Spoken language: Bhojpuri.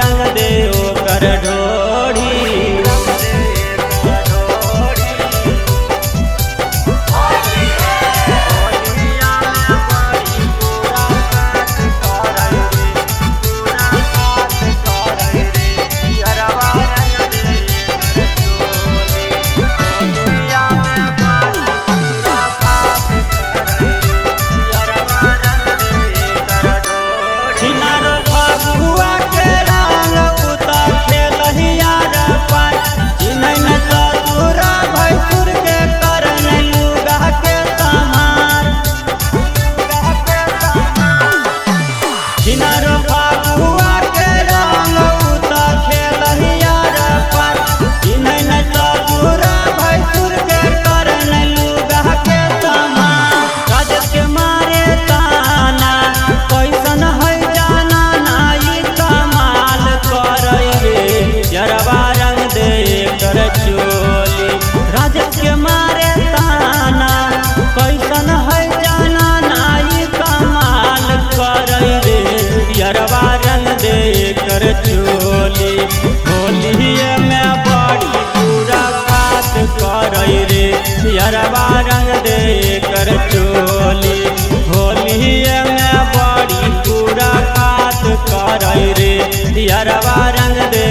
रंग दे ओकर ढोढ़ी। राजेश के मारे ताना कैसन है जाना नाई कमाल करई रे यरवा रंग दे कर चोली। होलिए में बड़ी पूरा खात करई रे यरवा रंग दे कर चोली। होलिए में बड़ी पूरा खात करई रे यरवा रंग दे